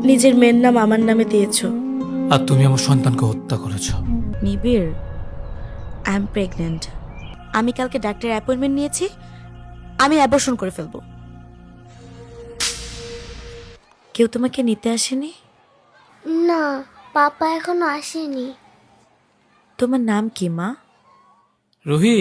নিজের মেয়ের নাম আমার নামে দিয়েছো। আর তুমি আমার সন্তানকে হত্যা করেছো। নিবিড়, আই এম প্রেগনেন্ট। আমি কালকে ডাক্তারের অ্যাপয়েন্টমেন্ট নিয়েছি। আমি অ্যাবর্শন করে ফেলবো। কেউ তোমাকে নিতে আসেনি? না, পাপা এখনো আসেনি। তোমার নাম কি মা? রুহি,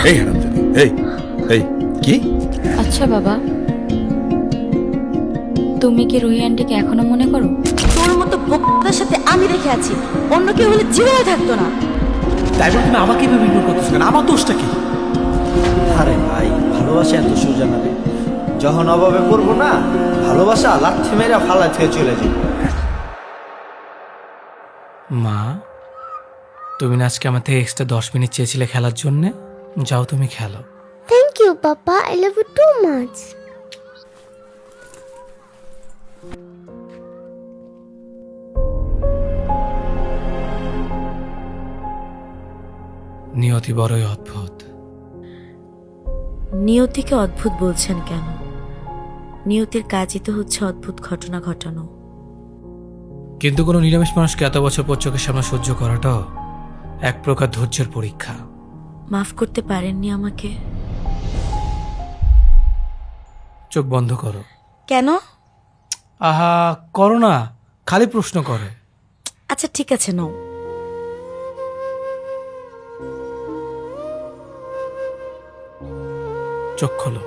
এই হারামজাদি, এই এই কি? আচ্ছা বাবা, তুমি কি রুহি আন্টিকে এখনো মনে করো? তোর মতো বোকাদের সাথে আমি রেখে আছি, অন্য কেউ হলে জীবনে থাকতো না। তাই বলে তুমি আমাকে এভাবে ইগনোর করতেছো কেন? আমার দোষটা কি? আরে ভাই, ভালোবাসা এত সোজা না রে। যখন অভাবে পড়বো না, ভালোবাসা লাথি মেরা ফালা থেকে চলে যাবে। মা, তুমি না আজকে আমার থেকে এক্সট্রা 10 মিনিট চেয়েছিলে খেলার জন্যে? যাও তুমি খেলো। Thank you papa, I love you too much. নিয়তি বড়ই অদ্ভুত। নিয়তিকে অদ্ভুত বলছেন কেন? নিয়তির কাজই তো হচ্ছে অদ্ভুত ঘটনা ঘটানো। কিন্তু কোনো নিরামিষ মানুষকে এত বছর পর চোখের সামনে সহ্য করাটাও এক প্রকার ধৈর্যের পরীক্ষা। মাফ করতে পারেননি আমাকে? চোখ বন্ধ করো। কেন? আহা, করো না, খালি প্রশ্ন করে। আচ্ছা ঠিক আছে, নাও। চোখ খোলো।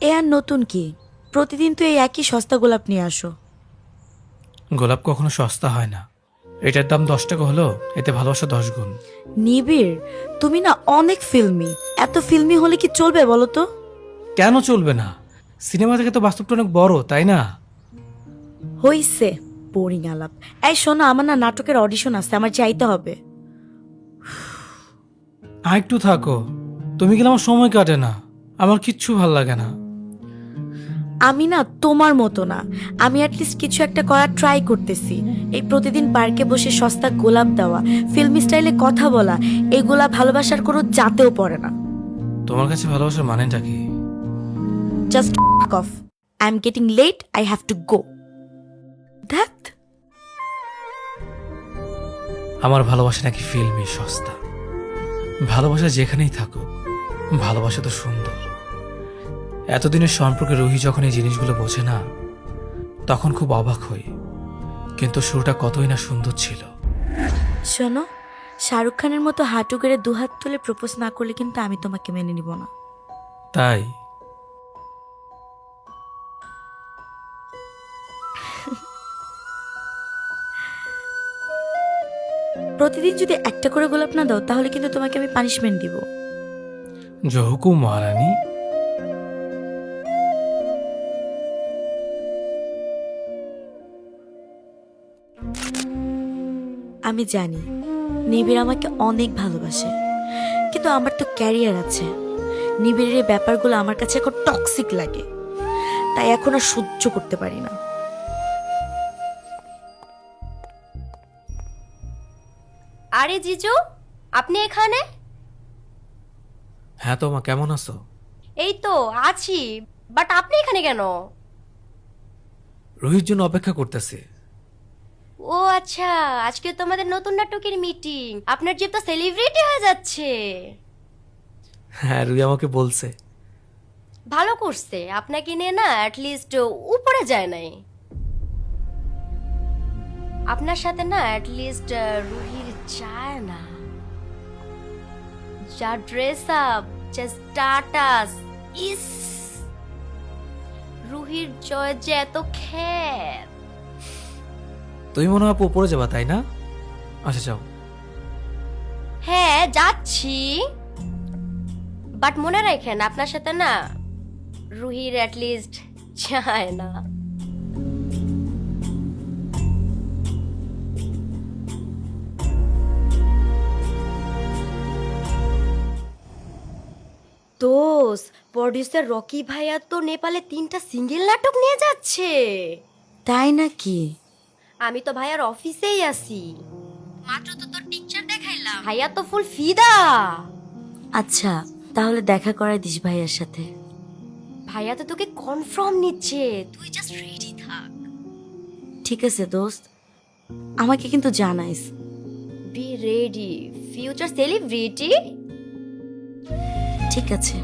এ আর নতুন কি? প্রতিদিন তো এই একই সস্তা গোলাপ নিয়ে আসো। গোলাপ কখনো সস্তা হয় না। এটার দাম 10 টাকা হলো, এতে ভালোবাসা 10 গুণ। নিবিড়, তুমি না অনেক ফিল্মি। এত ফিল্মি হলে কি চলবে বলো তো? কেন চলবে না? সিনেমা থেকে তো বাস্তবটা অনেক বড়, তাই না? হইছে বোরিং আলাপ। এই শোনো, আমার না নাটকের অডিশন আছে, আমার যাইতে হবে। আর একটু থাকো, তুমি গেলে আমার সময় কাটে না, আমার কিচ্ছু ভাল লাগে না। আমি না তোমার মতো না। আমি অ্যাটলিস্ট কিছু একটা করার ট্রাই করতেছি। এই প্রতিদিন পার্কে বসে সস্তা গোলাপ দেওয়া, ফিল্মি স্টাইলে কথা বলা, এগুলা ভালোবাসার কোনো জাতেও পড়ে না। তোমার কাছে ভালোবাসার মানেটা কি? Just off. I am getting late, I have to go. That আমার ভালোবাসা নাকি ফিল্মি সস্তা? ভালোবাসা যেখানেই থাকুক, ভালোবাসা তো সুন্দর। এতদিনের সম্পর্কে রুহি যখন এই জিনিসগুলো বোঝে না, তখন খুব অবাক হই। কিন্তু শুরুটা কতই না সুন্দর ছিল। শোনো, শাহরুখ খানের মতো হাঁটু গেড়ে দুহাত তুলে প্রপোজ না করলে কিন্তু আমি তোমাকে মেনে নিব না। তাই প্রতিদিন যদি একটা করে গোলাপ না দাও, তাহলে কিন্তু তোমাকে আমি পানিশমেন্ট দিব। যে হুকুম মহারানী। আমি জানি নিবিড় আমাকে অনেক ভালোবাসে, কিন্তু আমার তো ক্যারিয়ার আছে। নিবিড়ের এই ব্যাপারগুলো আমার কাছে এখন টক্সিক লাগে, তাই এখন আর সহ্য করতে পারি না। আরে জিজু, আপনি এখানে? হ্যাঁ, তোমা কেমন আছো? এই তো আছি, বাট আপনি এখানে কেন? রুহির জন্য অপেক্ষা করতেছি। ও আচ্ছা, আজকে তোমাদের নতুন নাটকের মিটিং। আপনার জিপ তো সেলিব্রিটি হয়ে যাচ্ছে। হ্যাঁ, রুহি আমাকে বলছে। ভালো করছে, আপনাকে নিয়ে না অ্যাটলিস্ট উপরে যায় নাই। আপনার সাথে না অ্যাটলিস্ট রুহির চায় না। যা ড্রেস আপ, যা স্ট্যাটাস, ইস, রুহির জয় যে এত খ্যাত। তুমি মনে হয় আপু পড়ে যাবা, তাই না? আচ্ছা যাও। হ্যাঁ যাচ্ছি, বাট মনে রাখেন আপনার সাথে না রুহির অ্যাটলিস্ট যায় না। দোস্ত, প্রডিউসার রকি ভাইয়া তো নেপালে 3টা সিঙ্গেল নাটক নিয়ে যাচ্ছে। তাই নাকি? আমি তো ভাইয়ার অফিসেই আছি, মাত্র তো তোর পিকচার দেখাইলাম, ভাইয়া তো ফুল ফিদা। আচ্ছা, তাহলে দেখা করাই দিস ভাইয়ার সাথে। ভাইয়া তো তোকে কনফার্ম নিচ্ছে, তুই জাস্ট রেডি থাক। ঠিক আছে দোস্ত, আমাকে কিন্তু জানাইস। Be ready, future celebrity. ঠিক আছে।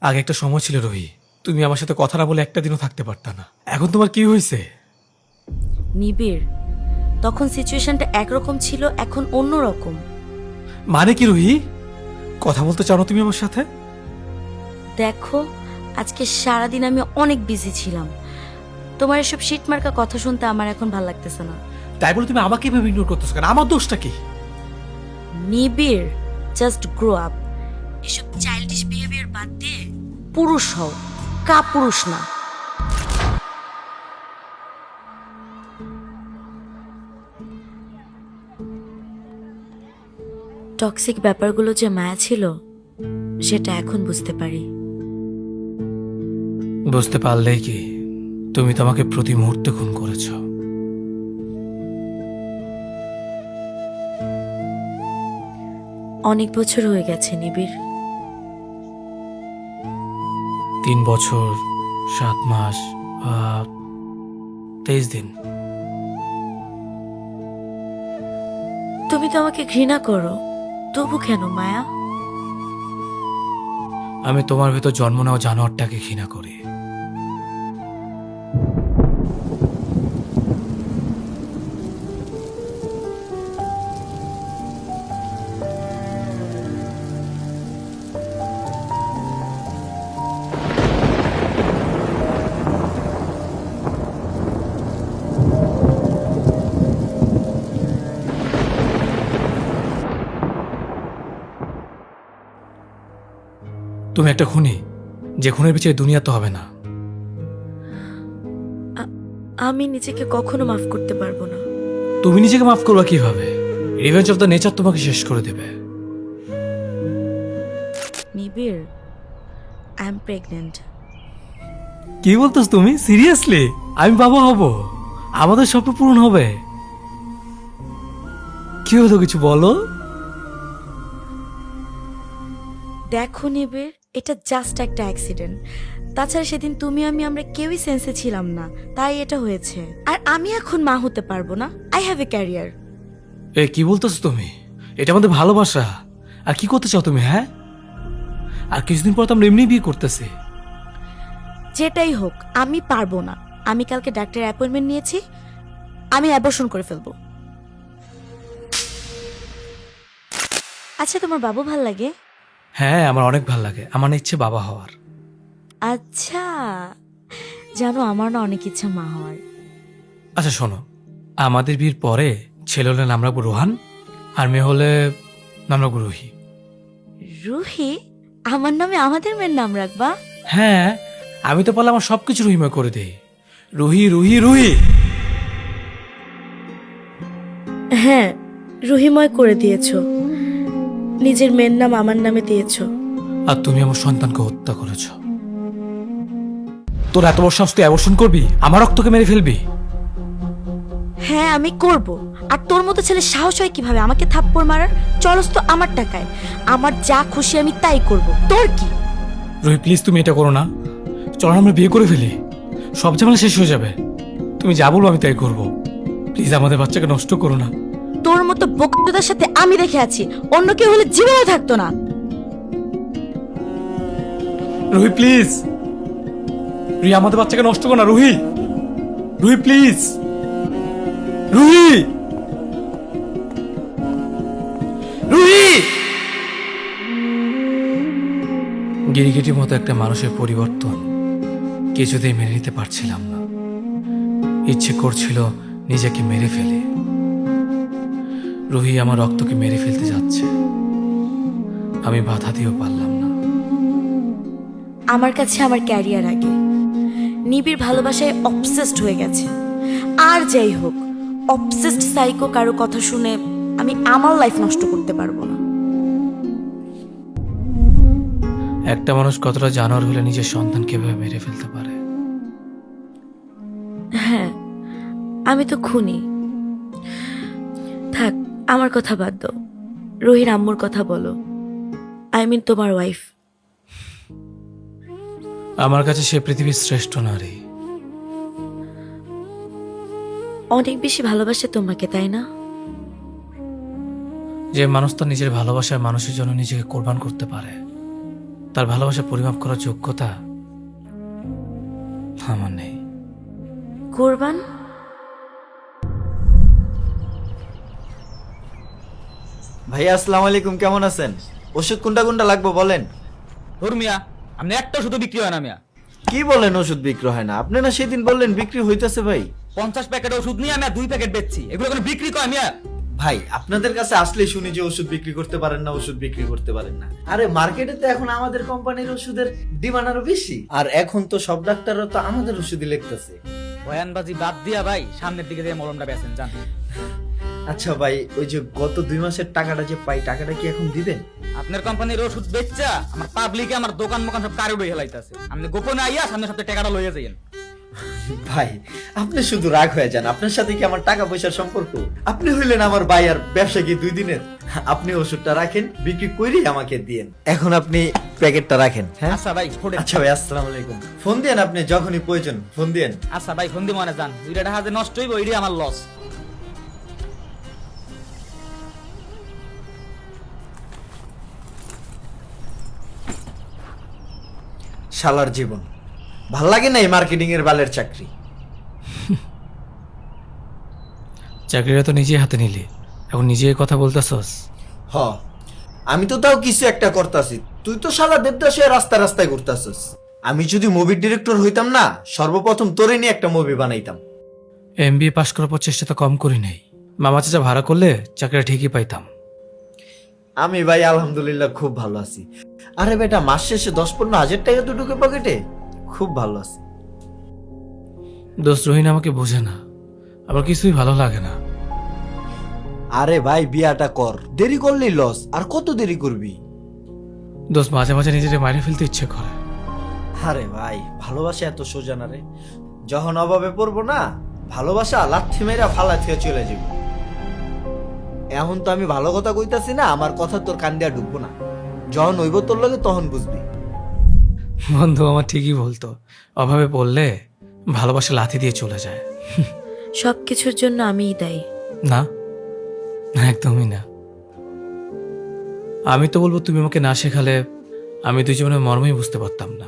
আগে একটা সময় ছিল রুহি, তুমি আমার সাথে কথা না বলে একটা দিনও থাকতে পারতা না। এখন তোমার কি হয়েছে? নিবিড়, তখন সিচুয়েশনটা একরকম ছিল, এখন অন্য রকম। মানে কি রুহি? কথা বলতে চাও না তুমি আমার সাথে? দেখো, আজকে সারাদিন আমি অনেক বিজি ছিলাম। তোমার এসব শীট মার্কা কথা শুনতে আমার এখন ভালো লাগতেছে না। তাই বলে তুমি আমাকে এভাবে ইগনোর করতেছো কেন? আমার দোষটা কি? নিবিড়, জাস্ট গ্রো আপ। এসব চাইল্ডিশ বিহেভিয়ার বাদ দিয়ে পুরুষ হও, কাপুরুষ না। টক্সিক ব্যাপারগুলো যে মায়া ছিল, সেটা এখন বুঝতে পারি। বুঝতে পারলেই কি, তুমি তো আমাকে প্রতি মুহূর্তে খুন করেছো। অনেক বছর হয়ে গেছে নিবিড়। 3 বছর 7 মাস 23 দিন। তুমি তো আমাকে ঘৃণা করো, তবু কেন মায়া? আমি তোমার ভেতর জন্ম নেওয়া জানোয়ারটাকে ঘৃণা করি। তুমি একটা খুনি, যে খুনের বিচারে দুনিয়া তো হবে না। আমি নিজেকে কখনো মাফ করতে পারবো না। তুমি নিজেকে মাফ করবা কিভাবে? রিভেঞ্জ অফ দ্য নেচার তোমাকে শেষ করে দেবে। নিবিড়, আই এম প্রেগনেন্ট। কি বলতেছ তুমি? সিরিয়াসলি? আমি বাবা হব? আমাদের স্বপ্ন পূরণ হবে? কি হলো, কিছু বলো। দেখো নিবিড়, এটা জাস্ট একটা অ্যাক্সিডেন্ট। তাছাড়া সেদিন তুমি আমরা কেউই সেন্সে ছিলাম না, তাই এটা হয়েছে। আর আমি এখন মা হতে পারবো না। I have a career. এ কি বলতেছ তুমি? এটা আমাদের ভালোবাসা। আর কি করতে চাও তুমি? হ্যাঁ, আর কিছুদিন পর তো আমরা এমনি বিয়ে করতেছি। যেটাই হোক, আমি পারবো না। আমি কালকে ডাক্তারের অ্যাপয়েন্টমেন্ট নিয়েছি, আমি অ্যাবর্শন করে ফেলবো। আচ্ছা, তোমার বাবু ভাল লাগে? হ্যাঁ, আমার অনেক ভালো লাগে। আমার না ইচ্ছে বাবা হওয়ার। আচ্ছা, জানো আমার না অনেক ইচ্ছা মা হওয়ার। আচ্ছা শোনো, আমাদের বিয়ের পরে ছেলে হলে নাম রাখবো রোহান, আর মেয়ে হলে নাম রাখবো রুহি। রুহি? আমার নামে আমাদের মেয়ের নাম রাখবা? হ্যাঁ, আমি তো পারলে আমার সবকিছু রুহিময় করে দেই। রুহি রুহি রুহি। হ্যাঁ, রুহিময় করে দিয়েছো। নিজের মেয়ের নাম আমার নামে দিয়েছো। আর তুমি আমার সন্তানকে হত্যা করেছ। তোর এত বড় সাহস, তুই অ্যাবর্শন করবি? আমার রক্তকে মেরে ফেলবি? হ্যাঁ, আমি করব। আর তোর মতো ছেলে সাহস হয় কিভাবে আমাকে থাপ্পড় মারার? চলস তো আমার টাকায়, আমার যা খুশি আমি তাই করব। তোর কি? রুহি প্লিজ, তুমি এটা করো না। চলো আমরা বিয়ে করে ফেলি, সব ঝামেলা শেষ হয়ে যাবে। তুমি যা বলবো আমি তাই করবো। প্লিজ আমাদের বাচ্চাকে নষ্ট করো না। তোর মতো বক্তৃতার সাথে আমি দেখে আছি, অন্য কেউ হলে জীবনে থাকতো না। রুহি প্লিজ, রুহি আমাদের বাচ্চাকে নষ্ট করো না। রুহি, রুহি প্লিজ, রুহি, রুহি। গিরিগিটির মতো একটা মানুষের পরিবর্তন কিছুতেই মেনে নিতে পারছিলাম না। ইচ্ছে করছিল নিজেকে মেরে ফেলে। রুহি আমার রক্তকে মেরে ফেলতে যাচ্ছে, আমি বাধা দিয়েও পারলাম না। আমার কাছে আমার ক্যারিয়ার আগে। নিবিড় ভালোবাসায় অবসেসড হয়ে গেছে। আর যাই হোক, অবসেসড সাইকো কারো কথা শুনে আমি আমার লাইফ নষ্ট করতে পারবো না। একটা মানুষ কতটা জানোয়ার হলে নিজের সন্তান কিভাবে মেরে ফেলতে পারে। হ্যাঁ, আমি তো খুনি। থাক, আমার কথা বাদ দাও। রুহির আম্মুর কথা বলো। আই মিন তোমার ওয়াইফ। আমার কাছে সে পৃথিবীর শ্রেষ্ঠ নারী। অনেক বেশি ভালোবাসে তোমাকে, তাই না? যে মানুষ তার নিজের ভালোবাসার মানুষের জন্য নিজেকে কোরবান করতে পারে, তার ভালোবাসা পরিমাপ করার যোগ্যতা আমার নেই। কোরবান? ভাইয়া আসসালামু আলাইকুম, কেমন আছেন? ওষুধ কোনটা কোনটা লাগবে বলেন। ধর মিয়া, আপনি একটা শুধু বিক্রি হয় না মিয়া। কি বলেন ওষুধ বিক্রি হয় না? আপনি না সেদিন বললেন বিক্রি হইতেছে ভাই। 50 প্যাকেট ওষুধ নিয়ে আমি 2 প্যাকেট বেচছি, এগুলো কোনো বিক্রি কয় মিয়া? ভাই আপনাদের কাছে আসলে শুনি যে ওষুধ বিক্রি করতে পারেন না, ওষুধ বিক্রি করতে পারেন না। আরে মার্কেটে তো এখন আমাদের কোম্পানির ওষুধের ডিমান্ড আরো বেশি, আর এখন তো সব ডাক্তাররা তো আমাদের ওষুধই লিখতেছে। বয়ানবাজি বাদ দিয়া ভাই সামনের দিকে দিয়ে মলমটা বেচেন যান। আচ্ছা ভাই, ওই যে গত 2 মাসের টাকাটা যে পাই, টাকাটা কি এখন দিবেন? আপনার কোম্পানির ওষুধ বেচছা আমার পাবলিকে আমার দোকান মোকান সব কারে লইয়া লাইতাছে। আপনি গোপনে আইয়া সামনের সপ্তাহে টাকাটা লইয়া যাইয়েন। ভাই আপনি শুধু রাগ হয়ে যান, আপনার সাথে কি আমার টাকা পয়সার সম্পর্ক? আপনি হইলেন আমার ভাই, আর ব্যবসা কি 2 দিনের? আপনি ওষুধটা রাখেন, বিক্রি কইরে আমাকে দিয়েন। এখন আপনি প্যাকেটটা রাখেন। হ্যাঁ আচ্ছা ভাই ফোড়ে। আচ্ছা ভাই, আসসালামু আলাইকুম। ফোন দেন আপনি যখনই প্রয়োজন, ফোন দেন। আচ্ছা ভাই ফোন দি মনে যান, 2টা টাকা যে নষ্ট হইব ওইটাই আমার লস। শালার জীবন ভাল লাগে না এই মার্কেটিং এর বালের চাকরি। চাকরিটা তো নিজে হাতে নিলি, এখন নিজে কথা বলতেছস। হ, আমি তো তাও কিছু একটা করতাছি, তুই তো শালা দেবদাসে রাস্তা রাস্তায় ঘুরতাছিস। আমি যদি মুভির ডিরেক্টর হইতাম না, সর্বপ্রথম তোরে নিয়ে একটা মুভি বানাইতাম। MBA পাশ করার পর চেষ্টা তো কম করি নাই। মামা চাচা ভাড়া করলে চাকরিটা ঠিকই পাইতাম। আমি ভাই আলহামদুলিল্লাহ খুব ভালো আছি। আরে বেটা, মাস শেষে 10-15 হাজার টাকা তো ঢুকে পকেটে, খুব ভালো আছি। দোস্ত রহিন আমাকে বোঝে না, আমার কিছুই ভালো লাগে না। আরে ভাই বিয়াটা কর, দেরি করলেই লস, আর কত দেরি করবি? দোস্ত মাঝে মাঝে নিজেকে মারে ফেলতে ইচ্ছে করে। আরে ভাই ভালোবাসা এত সোজা না রে। যখন অভাবে পড়বো না, ভালোবাসা লাথি মেরা ফালা থেকে চলে যাবে। এখন তো আমি ভালো কথা কইতাছি না, আমার কথা তোর কান দিয়া ঢুকবো না। যখন হইব তোর লগে তখন বুঝবি। বন্ধু আমার ঠিকই বলতো, অভাবে পড়লে ভালোবাসা লাথি দিয়ে চলে যায়। সবকিছুর জন্য আমিই দায়ী। না, একদমই না। আমি তো বলবো তুমি আমাকে না শেখালে আমি দুই জীবনের মর্মই বুঝতে পারতাম না।